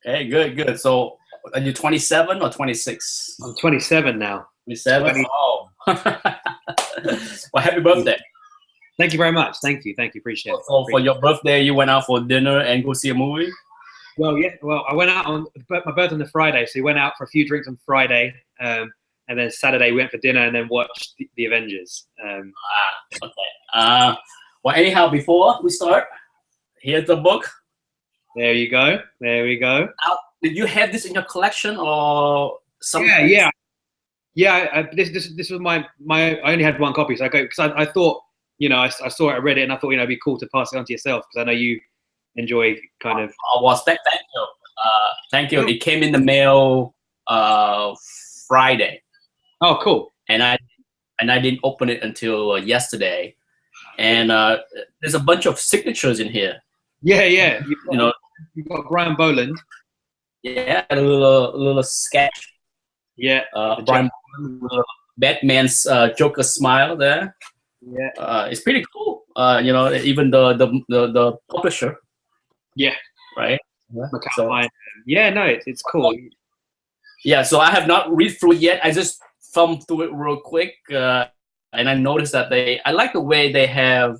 Hey, good, good. So, are you 27 or 26? I'm 27 now. 27. 20. Oh, well, happy birthday! Thank you very much. Thank you. Thank you. Appreciate it. So, for your birthday, you went out for dinner and go see a movie. Well, yeah. Well, I went out on my birthday on the Friday, so we went out for a few drinks on Friday, and then Saturday we went for dinner and then watched the Avengers. Okay. Well, anyhow, before we start, here's the book. There you go. There we go. Now, did you have this in your collection or something? Yeah. This was my. I only had one copy, so I go because I thought, I saw it, I read it, and I thought, it'd be cool to pass it on to yourself because I know you enjoy kind of. Oh, well, thank you. Thank you. It came in the mail Friday. Oh, cool. And I didn't open it until yesterday. And there's a bunch of signatures in here. Yeah. You've got Brian Boland. Yeah, a little sketch. Yeah. Brian Boland, Batman's Joker smile there. Yeah. It's pretty cool. Even the publisher. Yeah. Right. Yeah. No, it's cool. Yeah. So I have not read through it yet. I just thumbed through it real quick, and I noticed that I like the way they have.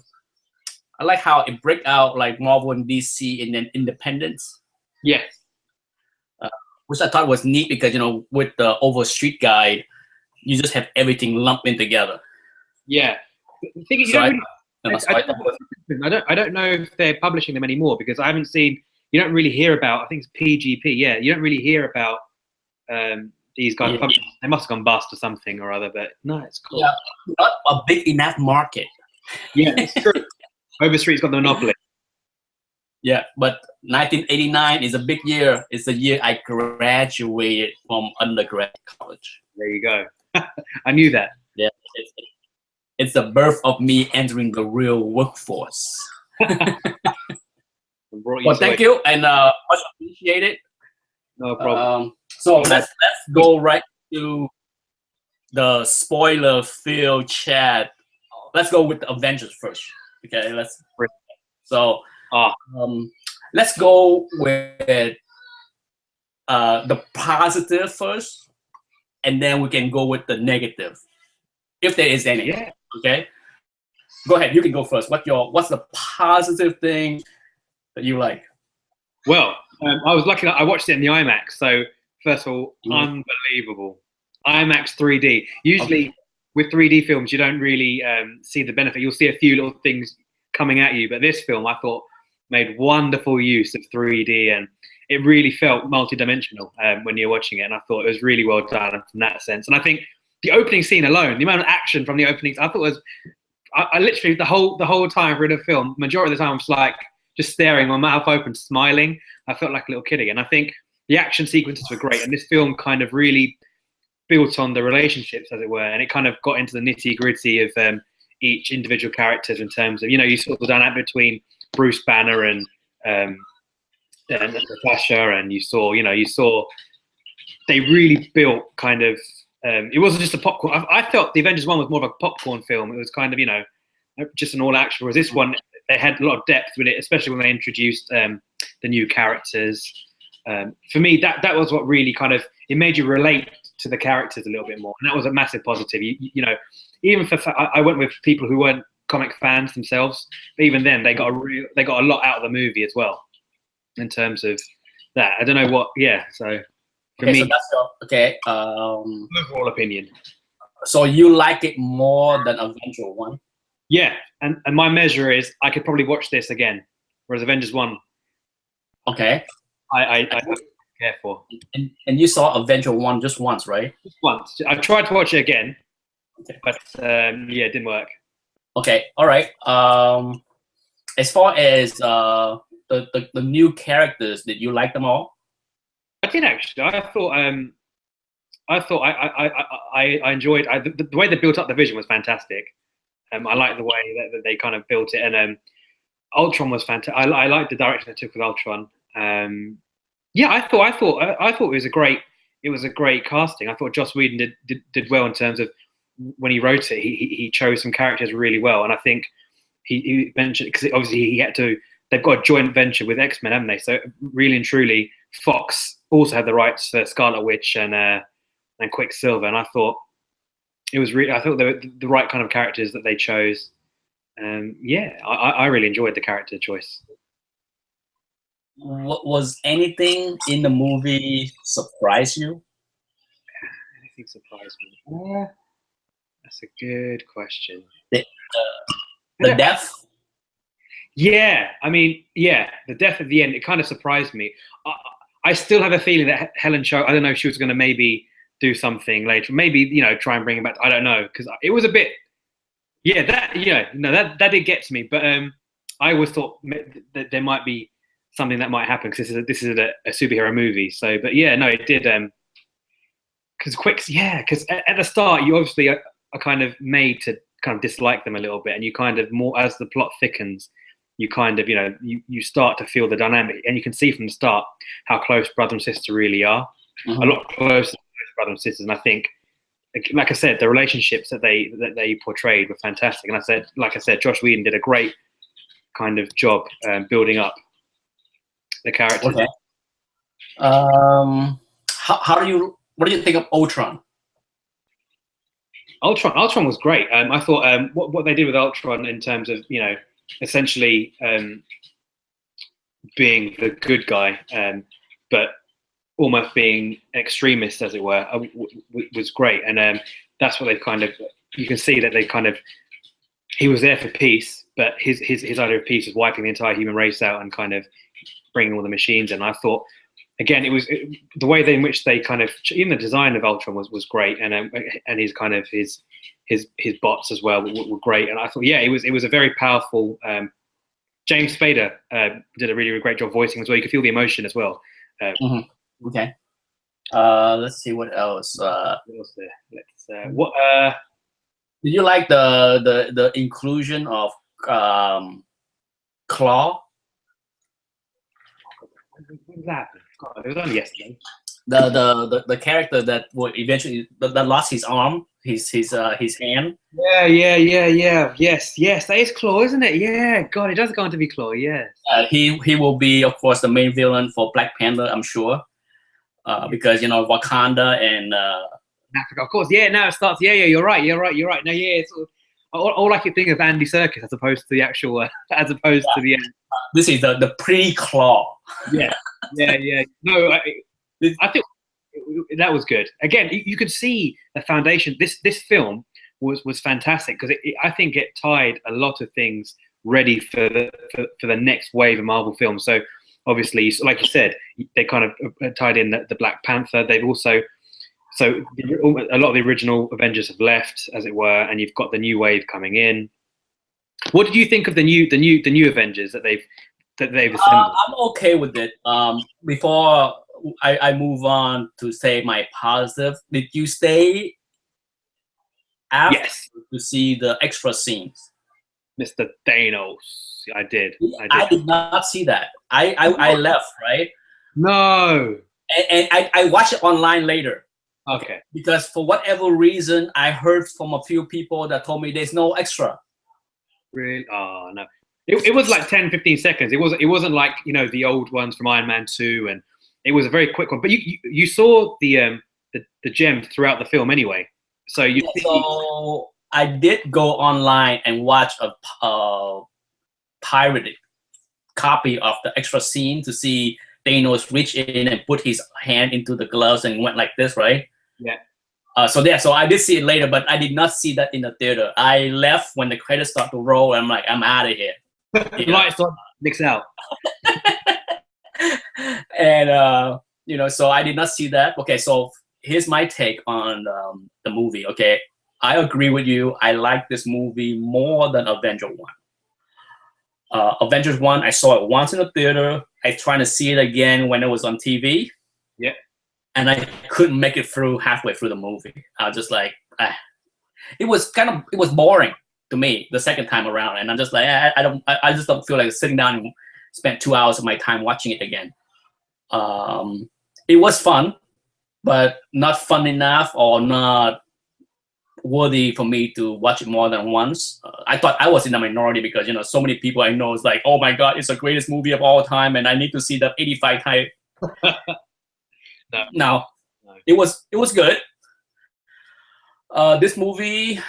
I like how it break out like Marvel and DC in an independence. Yeah. Which I thought was neat because with the Over Street Guide, you just have everything lumped in together. Yeah. The thing is, I don't know if they're publishing them anymore because I haven't seen. You don't really hear about. I think it's PGP. Yeah, you don't really hear about these guys. Yeah. They must have gone bust or something or other. But no, it's cool. Yeah, not a big enough market. Yeah, it's true. Overstreet's got the monopoly. Yeah, but 1989 is a big year. It's the year I graduated from undergrad college. There you go. I knew that. Yeah, it's the birth of me entering the real workforce. Well, thank you, and much appreciated. No problem. So let's go right to the spoiler-filled chat. Let's go with the Avengers first. Okay, let's go with the positive first, and then we can go with the negative, if there is any. Yeah. Okay. Go ahead. You can go first. What's the positive thing that you like? Well, I was lucky that I watched it in the IMAX. So first of all, unbelievable. IMAX 3D. Usually with 3D films, you don't really see the benefit. You'll see a few little things coming at you, but this film I thought made wonderful use of 3D, and it really felt multidimensional when you're watching it. And I thought it was really well done from that sense. And I think the opening scene alone, the amount of action from the opening, I thought was, I literally the whole time through the film, majority of the time, I was like just staring, my mouth open, smiling. I felt like a little kid again. I think the action sequences were great, and this film kind of really built on the relationships, as it were, and it kind of got into the nitty gritty of each individual characters in terms of, you saw the dynamic between Bruce Banner and Natasha, and you saw they really built kind of. It wasn't just a popcorn. I felt the Avengers 1 was more of a popcorn film. It was kind of, just an all action. Whereas this one, they had a lot of depth with it, especially when they introduced the new characters. For me, that was what really kind of, it made you relate to the characters a little bit more, and that was a massive positive. Even I went with people who weren't comic fans themselves, but even then they got a lot out of the movie as well, in terms of that. I don't know what. Yeah, so. For me, so that's your overall opinion. So you like it more than Avengers 1? Yeah, and my measure is I could probably watch this again, whereas Avengers 1. Okay. I care for. And you saw Avengers 1 just once, right? Just once. I tried to watch it again, but it didn't work. Okay, all right. As far as the new characters, did you like them all? I did actually. I thought I enjoyed the way they built up the Vision was fantastic. I liked the way that they kind of built it, and Ultron was fantastic. I liked the direction they took with Ultron. I thought it was a great casting. I thought Joss Whedon did well in terms of when he wrote it. He chose some characters really well, and I think he mentioned, because obviously they've got a joint venture with X-Men, haven't they? So really and truly, Fox also had the rights for Scarlet Witch and Quicksilver, and I thought it was really, I thought they were the right kind of characters that they chose. Yeah, I really enjoyed the character choice. What was anything in the movie surprise you? Anything surprised me? That's a good question. The death? Yeah, I mean, yeah, the death at the end, it kind of surprised me. I still have a feeling that Helen Cho, I don't know if she was going to maybe do something later, maybe, you know, try and bring him back. I don't know, because it was a bit, yeah, that did get to me. But I always thought that there might be something that might happen because this is a superhero movie. So, but yeah, no, it did. Because at the start you obviously are kind of made to kind of dislike them a little bit, and you kind of more as the plot thickens, you kind of, you know, you start to feel the dynamic, and you can see from the start how close brother and sister really are. Mm-hmm. A lot closer to brother and sisters, and I think, like I said, the relationships that they portrayed were fantastic. And like I said, Joss Whedon did a great kind of job building up the characters. Okay. What do you think of Ultron? Ultron was great. I thought what they did with Ultron in terms of, you know, essentially being the good guy, but almost being an extremist, as it were, was great. And that's what they kind of, you can see that they kind of, he was there for peace, but his idea of peace was wiping the entire human race out and kind of bringing all the machines in. I thought, again, the way in which they kind of, even the design of Ultron was great, and his kind of his bots as well were great. And I thought, yeah, it was a very powerful. James Spader did a really great job voicing as well. You could feel the emotion as well. Mm-hmm. Okay. Let's see what else. What else there? Did you like the inclusion of Claw? When did that happen? God, it was only yesterday. The character that would eventually that lost his arm, his hand. Yeah. Yes, that is Claw, isn't it? Yeah, God, it does go on to be Claw. Yes. He will be, of course, the main villain for Black Panther, I'm sure, because, you know, Wakanda and Africa, of course. Yeah, now it starts. Yeah, you're right. No, yeah, it's all I can think of Andy Serkis as opposed to the actual, as opposed to the. This is the pre-Claw. Yeah. No, I think that was good. Again, you could see the foundation. This film was fantastic because I think it tied a lot of things ready for the next wave of Marvel films. So obviously, like you said, they kind of tied in the Black Panther. They've also a lot of the original Avengers have left, as it were, and you've got the new wave coming in. What did you think of the new Avengers that they've assembled? I'm okay with it. Before I move on to say my positive, did you stay after to see the extra scenes? Mr. Thanos, I did. I did not see that. I left, right? No. And I watched it online later. Okay. Because for whatever reason, I heard from a few people that told me there's no extra. Really? Oh, no. It was like 10, 15 seconds. It wasn't like, you know, the old ones from Iron Man 2, and it was a very quick one. But you saw the gems throughout the film anyway. So so I did go online and watch a pirated copy of the extra scene to see Thanos reach in and put his hand into the gloves and went like this, right? Yeah. So I did see it later, but I did not see that in the theater. I left when the credits start to roll. I'm like, I'm out of here. Lights on, mix out. And you know, so I did not see that. Okay, so here's my take on the movie. Okay, I agree with you. I like this movie more than Avengers 1. Avengers 1, I saw it once in the theater. I tried to see it again when it was on TV. Yeah. And I couldn't make it through halfway through the movie. I was just like, it was boring to me the second time around, and I'm just like, I just don't feel like sitting down and spend 2 hours of my time watching it again. It was fun, but not fun enough or not worthy for me to watch it more than once. I thought I was in the minority because, you know, so many people I know is like, oh my God, it's the greatest movie of all time, and I need to see that 85 No, No, no. it was good. This movie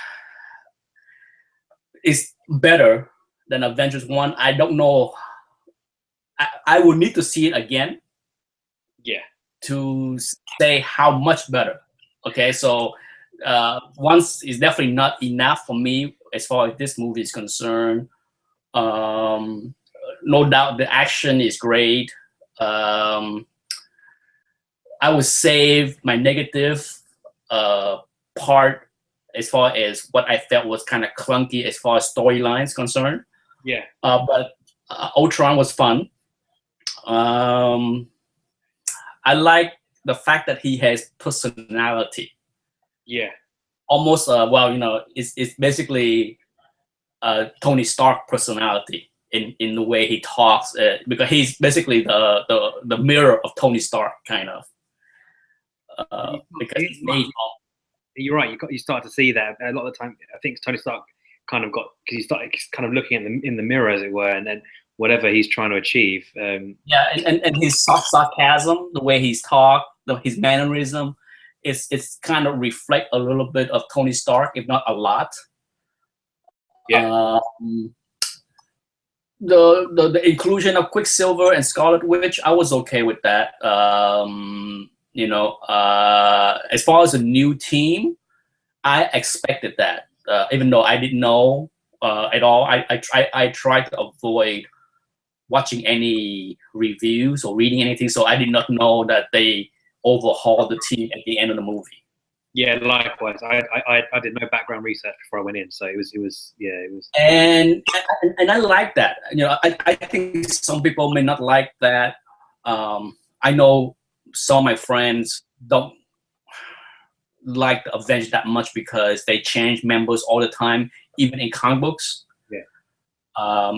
is better than Avengers 1. I don't know. I would need to see it again Yeah, to say how much better. Okay, so once is definitely not enough for me as far as this movie is concerned. No doubt the action is great. I would save my negative part as far as what I felt was kind of clunky as far as storylines concerned. yeah, But Ultron was fun. I like the fact that he has personality. yeah. Almost, it's basically Tony Stark personality in the way he talks, because he's basically the mirror of Tony Stark, kind of. Because he's made. You're right. You start to see that a lot of the time. I think Tony Stark kind of got, because he started kind of looking at them in the mirror, as it were, and then whatever he's trying to achieve. Yeah, and his sarcasm, the way he's talked, his mannerism, it's kind of reflect a little bit of Tony Stark, if not a lot. Yeah. The inclusion of Quicksilver and Scarlet Witch, I was okay with that. As far as a new team, I expected that. Even though I didn't know at all, I tried to avoid watching any reviews or reading anything, so I did not know that they overhauled the team at the end of the movie. Yeah, likewise. I did no background research before I went in, so it was. And I like that. I think some people may not like that. I know some of my friends don't like the Avengers that much because they change members all the time, even in comic books. Yeah.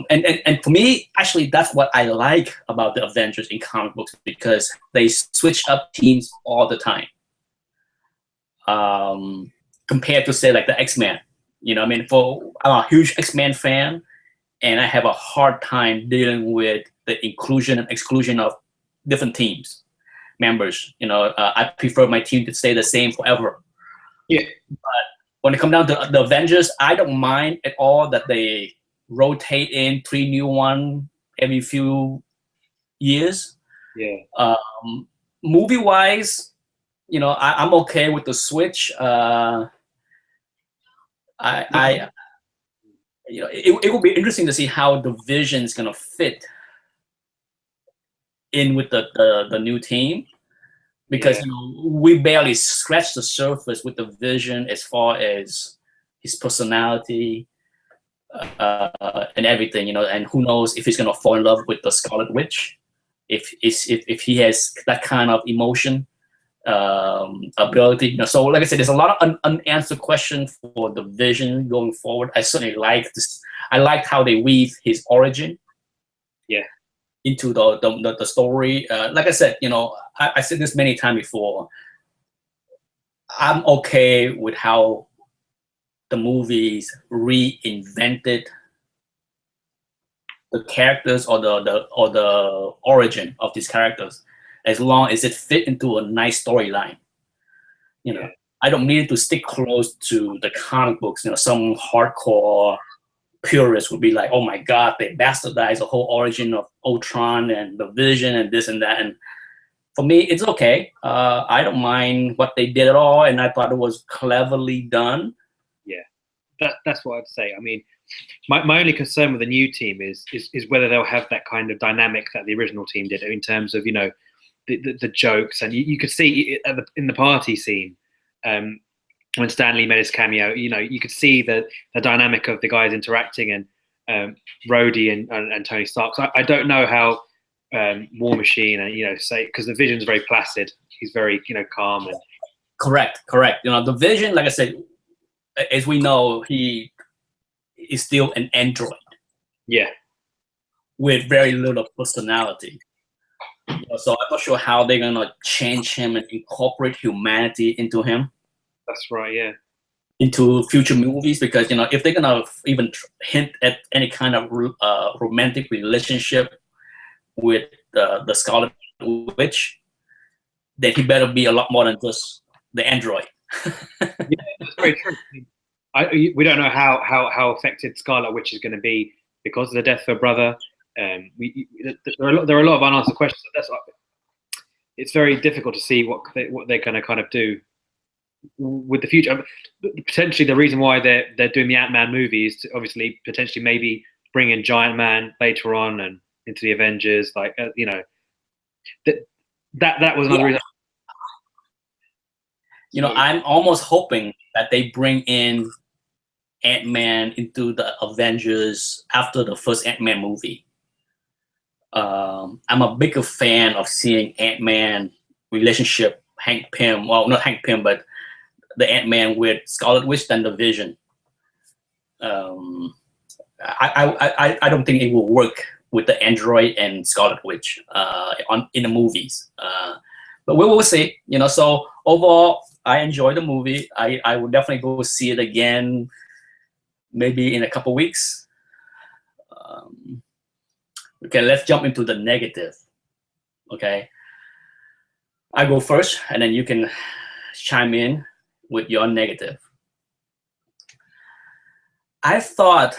And for me, actually, that's what I like about the Avengers in comic books, because they switch up teams all the time. Compared to, say, like the X-Men. I'm a huge X-Men fan, and I have a hard time dealing with the inclusion and exclusion of different teams members. I prefer my team to stay the same forever. Yeah. But when it comes down to the Avengers, I don't mind at all that they rotate in 3 new ones every few years. Yeah. Movie-wise, I'm okay with the switch. It will be interesting to see how the Vision is gonna fit in with the new team, because we barely scratched the surface with the Vision as far as his personality and everything, and who knows if he's gonna fall in love with the Scarlet Witch, if he has that kind of emotion ability. So like I said, there's a lot of unanswered questions for the Vision going forward. I certainly like this. I liked how they weave his origin into the story. Like I said, I said this many times before, I'm okay with how the movies reinvented the characters or the origin of these characters, as long as it fit into a nice storyline. I don't need to stick close to the comic books. Some hardcore purists would be like, "Oh my God, they bastardized the whole origin of Ultron and the Vision and this and that." And for me, it's okay. I don't mind what they did at all, and I thought it was cleverly done. Yeah, that's what I'd say. I mean, my only concern with the new team is whether they'll have that kind of dynamic that the original team did, in terms of the jokes. And you could see in the party scene, when Stan Lee made his cameo, you could see the dynamic of the guys interacting, and Rhodey and Tony Stark. So I don't know how War Machine and say, because the Vision's very placid, he's very calm. And correct. The Vision, like I said, as we know, he is still an android. Yeah. With very little personality. So I'm not sure how they're gonna change him and incorporate humanity into him. That's right. Yeah. Into future movies, because if they're gonna even hint at any kind of romantic relationship with the Scarlet Witch, then he better be a lot more than just the android. Yeah, that's very true. We don't know how affected Scarlet Witch is going to be because of the death of her brother. There are a lot of unanswered questions. It's very difficult to see what they're going to kind of do with the future. Potentially, the reason why they're doing the Ant-Man movie is to obviously potentially maybe bring in Giant Man later on and into the Avengers. Like you know, that was another reason. You know, I'm almost hoping that they bring in Ant-Man into the Avengers after the first Ant-Man movie. I'm a bigger fan of seeing Ant-Man relationship Hank Pym. Well, not Hank Pym, but the Ant-Man with Scarlet Witch than the Vision. I don't think it will work with the android and Scarlet Witch in the movies. But we will see. You know, so overall, I enjoyed the movie. I will definitely go see it again, maybe in a couple weeks. Okay, let's jump into the negative. Okay, I go first, and then you can chime in with your negative. I thought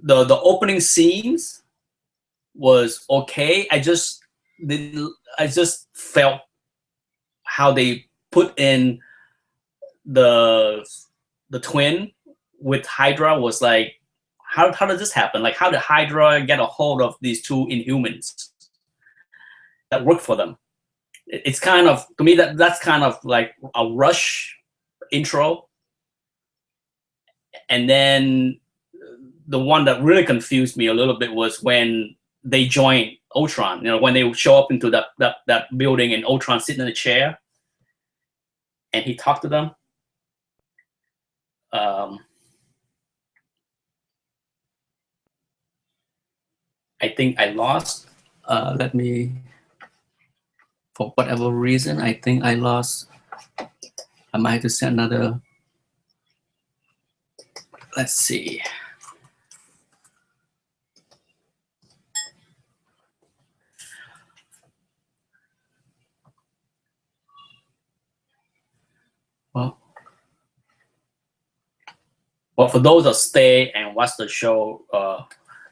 the opening scenes was okay. I just felt how they put in the twin with Hydra was like, how did this happen? Like, how did Hydra get a hold of these two Inhumans that work for them? It's kind of, to me, that's kind of like a rush intro. And then the one that really confused me a little bit was when they joined Ultron. You know, when they show up into that building and Ultron sitting in a chair and he talked to them. I think I lost. Let me, for whatever reason, I think I lost. I might have to send another. Let's see. Well, for those that stay and watch the show,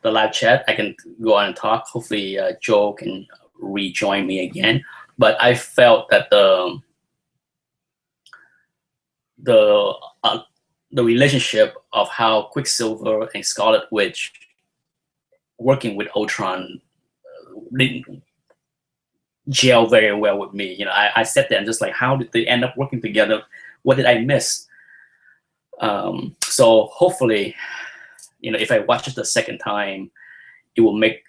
the live chat, I can go on and talk. Hopefully, Joe can rejoin me again. But I felt that the relationship of how Quicksilver and Scarlet Witch working with Ultron didn't gel very well with me. You know, I sat there and just like, how did they end up working together? What did I miss? So hopefully, you know, if I watch it the second time, it will make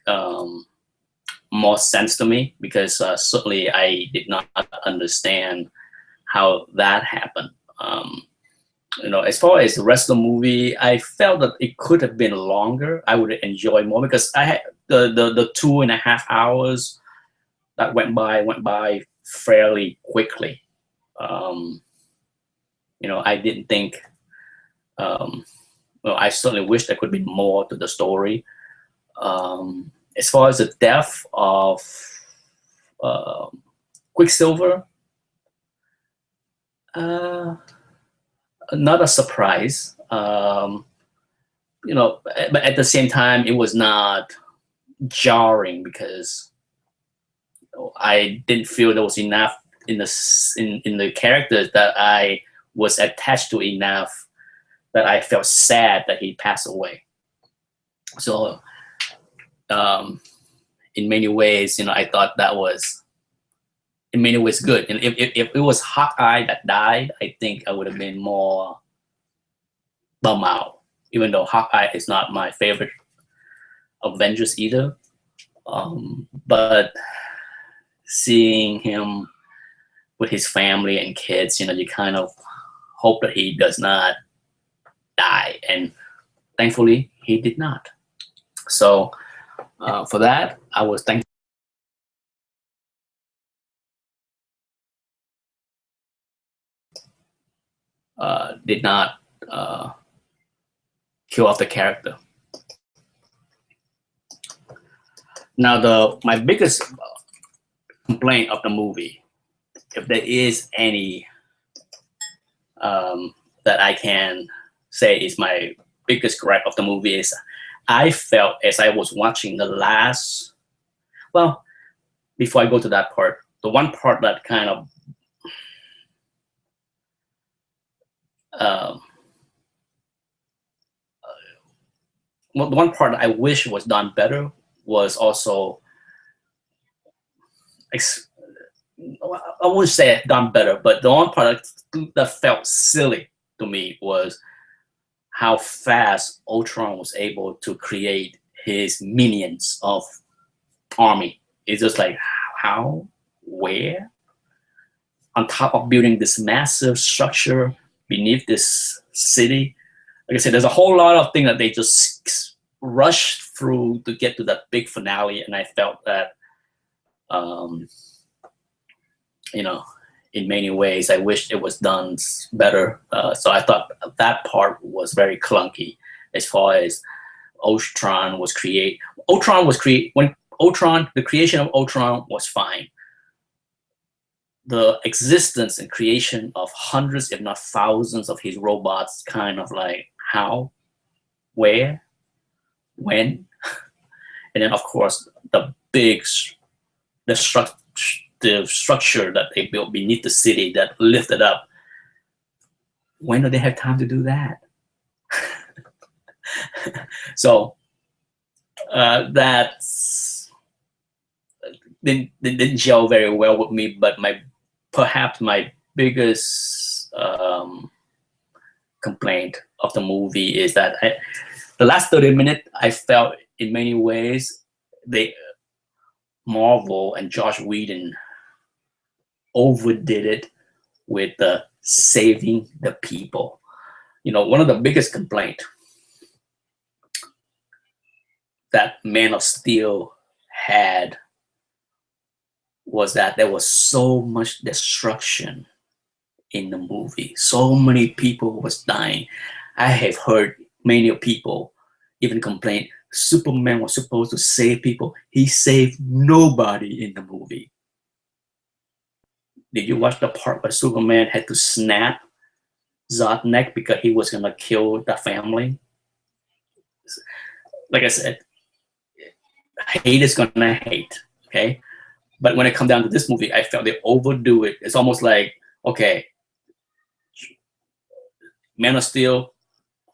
more sense to me, because certainly I did not understand how that happened. You know, as far as the rest of the movie, I felt that it could have been longer. I would enjoy more, because I had the 2.5 hours that went by fairly quickly. You know, I didn't think. Well, I certainly wish there could be more to the story. As far as the death of Quicksilver, not a surprise. You know, but at the same time, it was not jarring, because I didn't feel there was enough in the characters that I was attached to enough that I felt sad that he passed away. So, in many ways, you know, I thought that was, in many ways, good. And if it was Hawkeye that died, I think I would have been more bummed out, even though Hawkeye is not my favorite Avengers either. But seeing him with his family and kids, you know, you kind of hope that he does not die, and thankfully he did not. So for that, I was thankful. Did not kill off the character. Now, my biggest complaint of the movie, if there is any that I can say is my biggest gripe of the movie, is I felt as I was watching the last, well, before I go to that part, the one part that kind of well, the one part I wish was done better was also, I wouldn't say done better, but the one part that felt silly to me was how fast Ultron was able to create his minions of army. It's just like, how, where, on top of building this massive structure beneath this city. Like I said, there's a whole lot of things that they just rushed through to get to that big finale, and I felt that, you know, in many ways, I wish it was done better. So I thought that part was very clunky as far as Ultron was created. When the creation of Ultron was fine. The existence and creation of hundreds, if not thousands, of his robots, kind of like how, where, when, and then of course the structure that they built beneath the city that lifted up. When do they have time to do that? So that's didn't gel very well with me. But perhaps my biggest complaint of the movie is that the last 30 minutes, I felt in many ways Marvel and Josh Whedon overdid it with the saving the people. You know, one of the biggest complaints that Man of Steel had was that there was so much destruction in the movie. So many people was dying. I have heard many people even complain Superman was supposed to save people. He saved nobody in the movie. Did you watch the part where Superman had to snap Zod's neck because he was gonna kill the family? Like I said, hate is gonna hate, okay? But when it comes down to this movie, I felt they overdo it. It's almost like, okay, Man of Steel,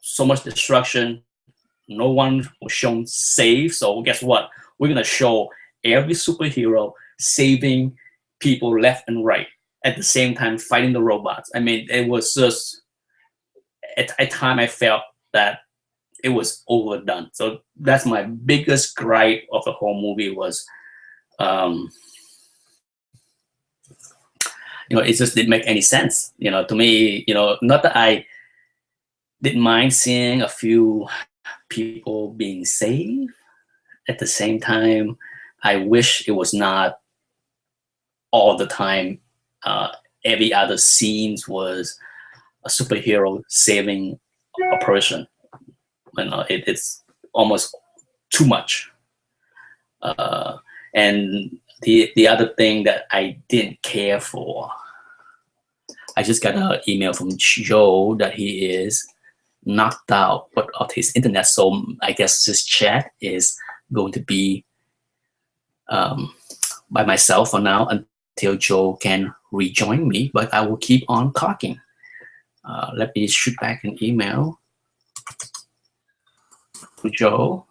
so much destruction, no one was shown safe. So guess what? We're gonna show every superhero saving people left and right at the same time fighting the robots. I mean, it was just at time I felt that it was overdone. So that's my biggest gripe of the whole movie was, you know, it just didn't make any sense. You know, to me, you know, not that I didn't mind seeing a few people being saved. At the same time, I wish it was not all the time. Every other scenes was a superhero saving a person. You know, it's almost too much. And the other thing that I didn't care for, I just got an email from Joe that he is knocked out of his internet. So I guess this chat is going to be by myself for now until Joe can rejoin me, but I will keep on talking. Let me shoot back an email to Joe.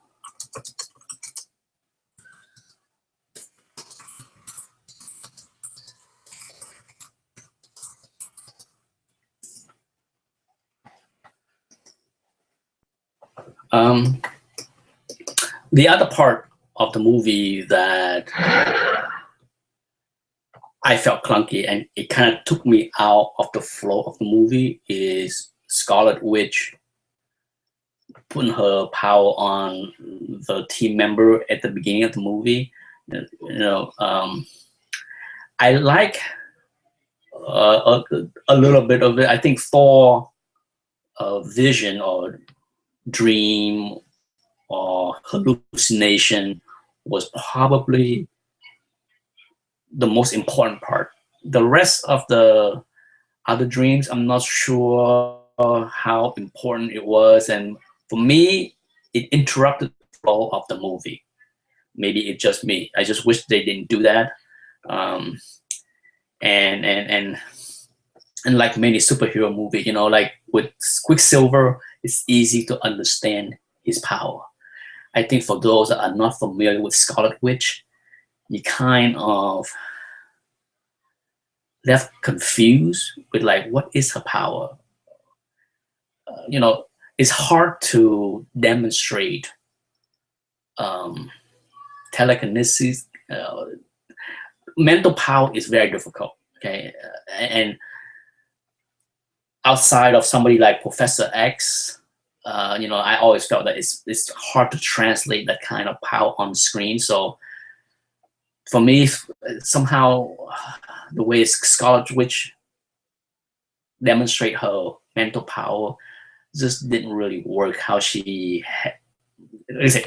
The other part of the movie that I felt clunky and it kind of took me out of the flow of the movie is Scarlet Witch putting her power on the team member at the beginning of the movie. You know, I like a little bit of it. I think Thor vision or dream or hallucination was probably the most important part. The rest of the other dreams, I'm not sure how important it was, and for me, it interrupted the flow of the movie. Maybe it's just me. I just wish they didn't do that. Um, and and and and like many superhero movies, like with Quicksilver, it's easy to understand his power. I think for those that are not familiar with Scarlet Witch, you kind of left confused with like what is her power. It's hard to demonstrate telekinesis. Mental power is very difficult. Okay, and outside of somebody like Professor X, I always felt that it's hard to translate that kind of power on screen. So for me, somehow the way Scarlet Witch demonstrate her mental power just didn't really work. It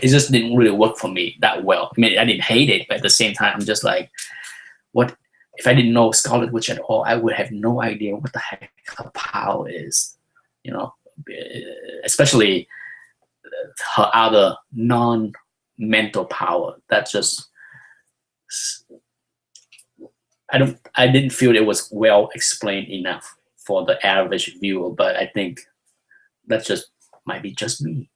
just didn't really work for me that well. I mean, I didn't hate it, but at the same time, I'm just like, what if I didn't know Scarlet Witch at all? I would have no idea what the heck her power is, especially her other non-mental power. That just I didn't feel it was well explained enough for the average viewer, but I think that's just might be just me.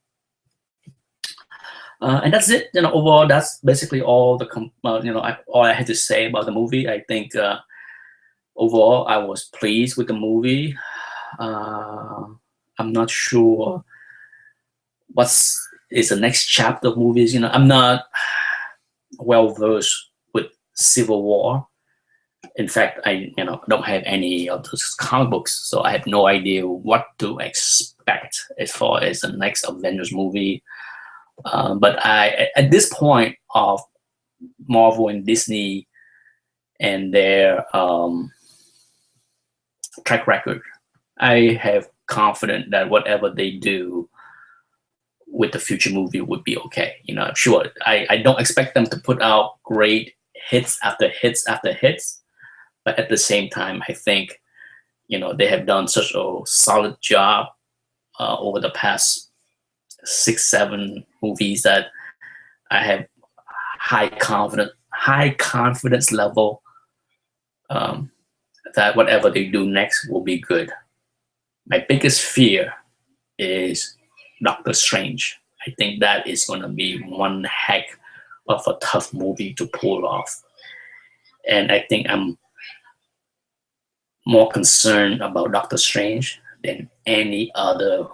And that's it. Overall, that's basically all all I had to say about the movie. I think overall, I was pleased with the movie. I'm not sure is the next chapter of movies. I'm not well versed with Civil War. In fact, I don't have any of those comic books, so I have no idea what to expect as far as the next Avengers movie. But at this point of Marvel and Disney and their track record, I have confidence that whatever they do with the future movie would be okay. Sure, I don't expect them to put out great hits after hits after hits, but at the same time, I think they have done such a solid job over the past 6-7 movies that I have high confidence level that whatever they do next will be good. My biggest fear is Doctor Strange. I think that is going to be one heck of a tough movie to pull off, and I think I'm more concerned about Doctor Strange than any other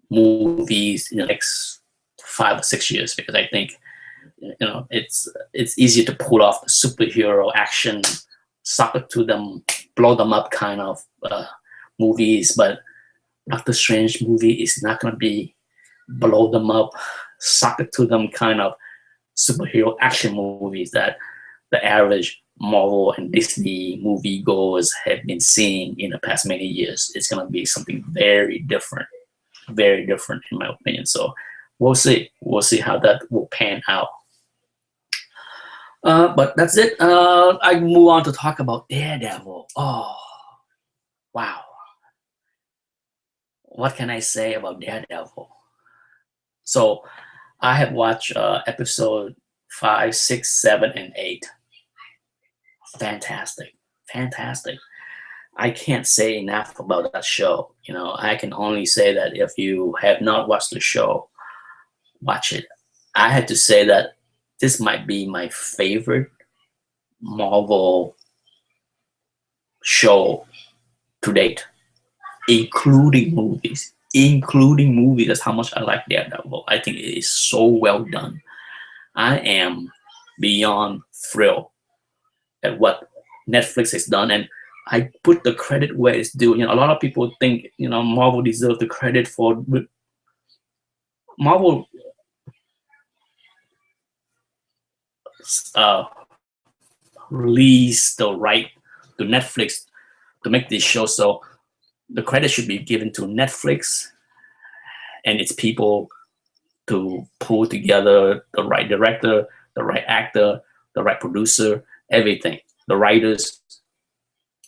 movies in the next 5 or 6 years, because I think it's easier to pull off the superhero action, suck it to them, blow them up kind of movies, but Doctor Strange movie is not going to be blow them up, suck it to them kind of superhero action movies that the average Marvel and Disney movie goers have been seeing in the past many years. It's going to be something very different in my opinion. So we'll see how that will pan out. But that's it. I move on to talk about Daredevil. Oh, wow. What can I say about Daredevil? So I have watched episode 5, 6, 7, and 8. Fantastic. I can't say enough about that show. I can only say that if you have not watched the show, watch it. I had to say that this might be my favorite Marvel show to date, including movies. That's how much I like Daredevil. I think it is so well done. I am beyond thrilled at what Netflix has done, and I put the credit where it's due. A lot of people think Marvel deserves the credit for Marvel. Released the right to Netflix to make this show, so the credit should be given to Netflix and its people to pull together the right director, the right actor, the right producer, everything. The writers,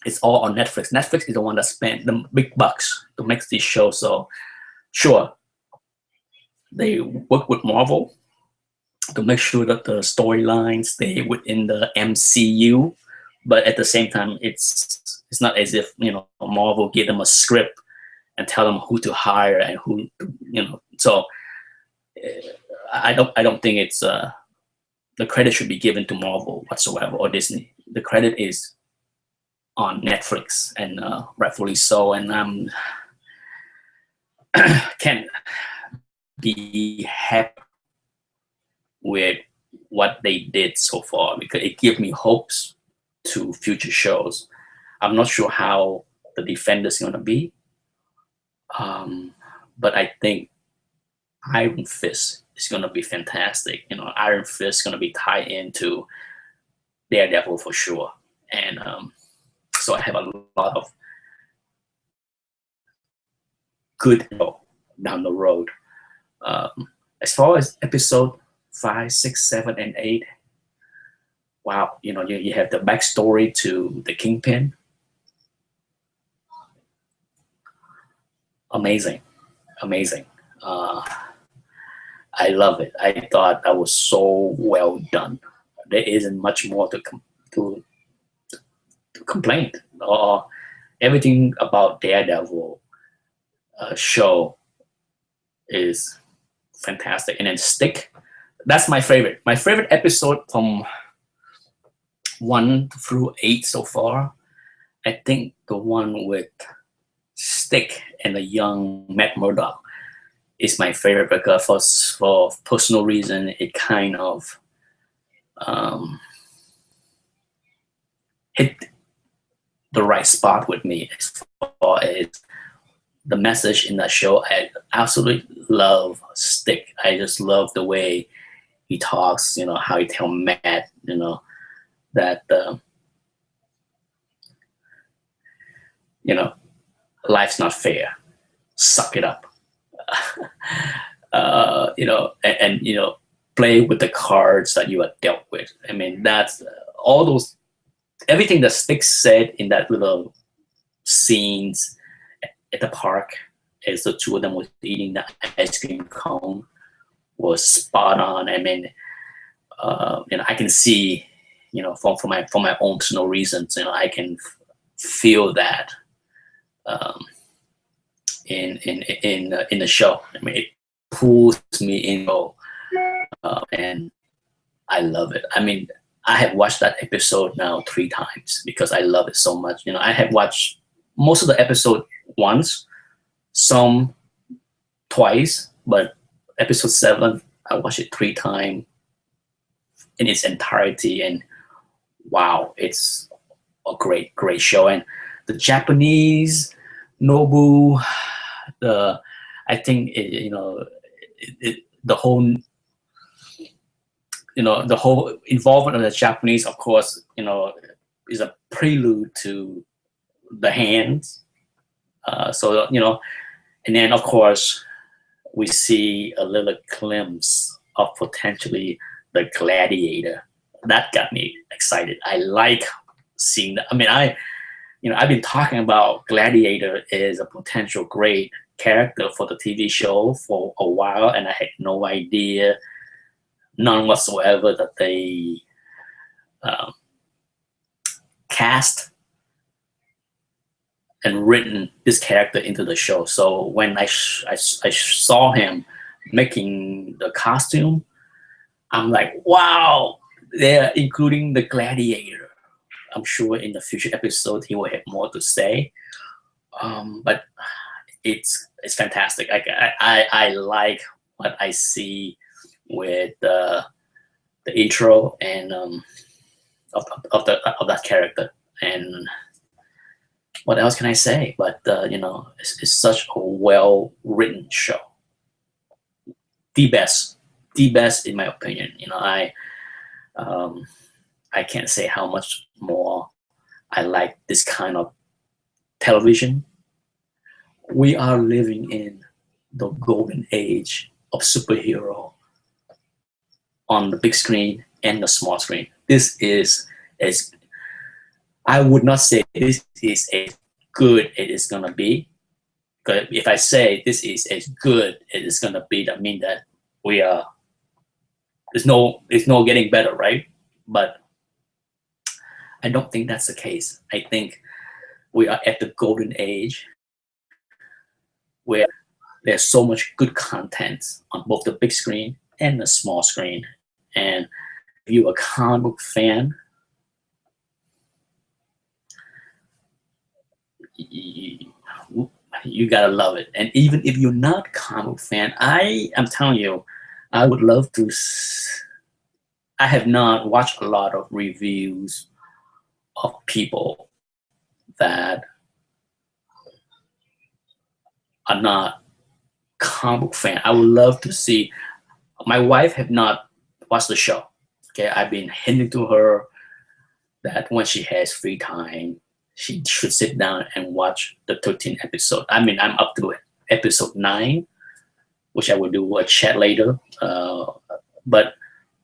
it's all on Netflix. Netflix is the one that spent the big bucks to make these shows. So sure, they work with Marvel to make sure that the storylines stay within the MCU, but at the same time, it's not as if Marvel give them a script and tell them who to hire and who So I don't think it's the credit should be given to Marvel whatsoever or Disney. The credit is on Netflix, and rightfully so. And can't be happy with what they did so far, because it gives me hopes to future shows. I'm not sure how the Defenders is going to be, but I think Iron Fist is going to be fantastic. Iron Fist is going to be tied into Daredevil for sure. And so I have a lot of good down the road. As far as episode 5, 6, 7, and 8, wow, you have the backstory to the Kingpin. Amazing. I love it. I thought that was so well done. There isn't much more to complain. Everything about Daredevil show is fantastic. And then Stick, that's my favorite. My favorite episode from 1 through 8 so far. I think the one with Stick and the young Matt Murdock is my favorite, because for personal reason, it kind of hit the right spot with me as far as the message in that show. I absolutely love Stick. I just love the way he talks, how he tells Matt, that, life's not fair. Suck it up. And play with the cards that you are dealt with. I mean, that's all those, everything that Stick said in that little scenes at the park as the two of them was eating the ice cream cone was spot on. I mean, I can see, for my own personal reasons, I can feel that in the show. I mean, it pulls me in, and I love it. I mean, I have watched that episode now 3 times because I love it so much. I have watched most of the episode once, some twice, but episode 7, I watched it 3 times in its entirety, and wow, it's a great show. And the Japanese Nobu, I think the whole the whole involvement of the Japanese, of course, is a prelude to the Hands. So and then of course we see a little glimpse of potentially the Gladiator. That got me excited. I like seeing that. I mean, I've been talking about Gladiator as a potential great character for the TV show for a while, and I had no idea, none whatsoever, that they cast and written this character into the show. So when I saw him making the costume, I'm like, wow, they're including the Gladiator. I'm sure in the future episode he will have more to say, but it's fantastic. I like what I see with the intro and of that character. And what else can I say? But it's such a well written show. The best in my opinion. I can't say how much more I like this kind of television. We are living in the golden age of superhero on the big screen and the small screen. This is It's, I would not say this is as good it is gonna be. Because if I say this is as good it is gonna be, that means that we are, it's no getting better, right? But I don't think that's the case. I think we are at the golden age where there's so much good content on both the big screen and the small screen. And if you're a comic book fan, you gotta love it. And even if you're not a comic book fan, I'm telling you, I would love to. I have not watched a lot of reviews of people that are not comic book fan. I would love to see. My wife have not watched the show. Okay, I've been hinting to her that when she has free time, she should sit down and watch the 13th episode. I mean, I'm up to episode 9, which I will do a chat later. But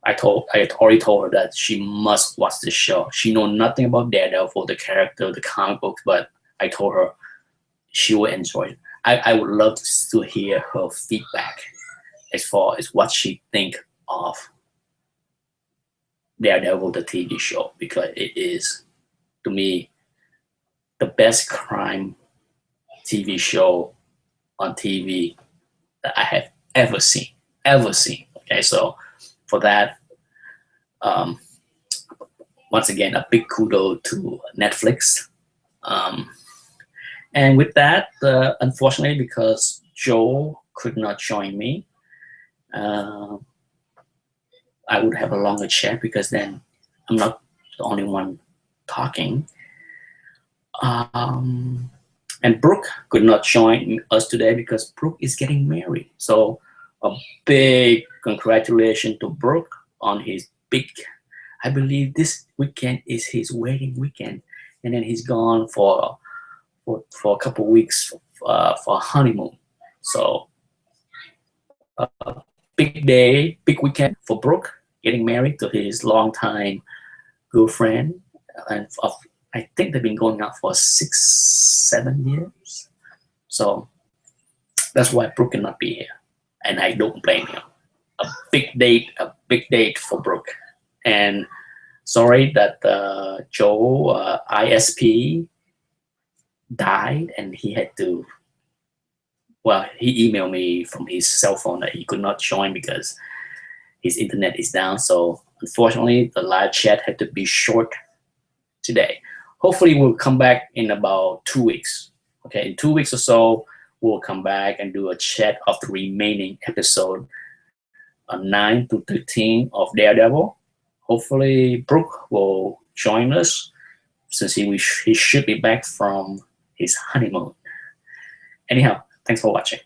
I already told her that she must watch this show. She knows nothing about Daredevil, the character, the comic books, but I told her she will enjoy it. I would love to hear her feedback as far as what she think of Daredevil, the TV show, because it is, to me, the best crime TV show on TV that I have ever seen. Okay, so for that, once again, a big kudo to Netflix. And with that, unfortunately, because Joe could not join me, I would have a longer chat because then I'm not the only one talking. And Brooke could not join us today because Brooke is getting married. So a big congratulations to Brooke on his big, I believe this weekend is his wedding weekend. And then he's gone for a couple of weeks for a honeymoon. So big day, big weekend for Brooke, getting married to his longtime girlfriend. And I think they've been going out for 6-7 years. So that's why Brooke cannot be here. And I don't blame him. A big date for Brooke. And sorry that Joe, ISP, died and he had to, well, he emailed me from his cell phone that he could not join because his internet is down. So unfortunately, the live chat had to be short today. Hopefully we'll come back in about 2 weeks. Okay, in 2 weeks or so, we'll come back and do a chat of the remaining episode 9 to 13 of Daredevil. Hopefully Brooke will join us since he should be back from his honeymoon. Anyhow, thanks for watching.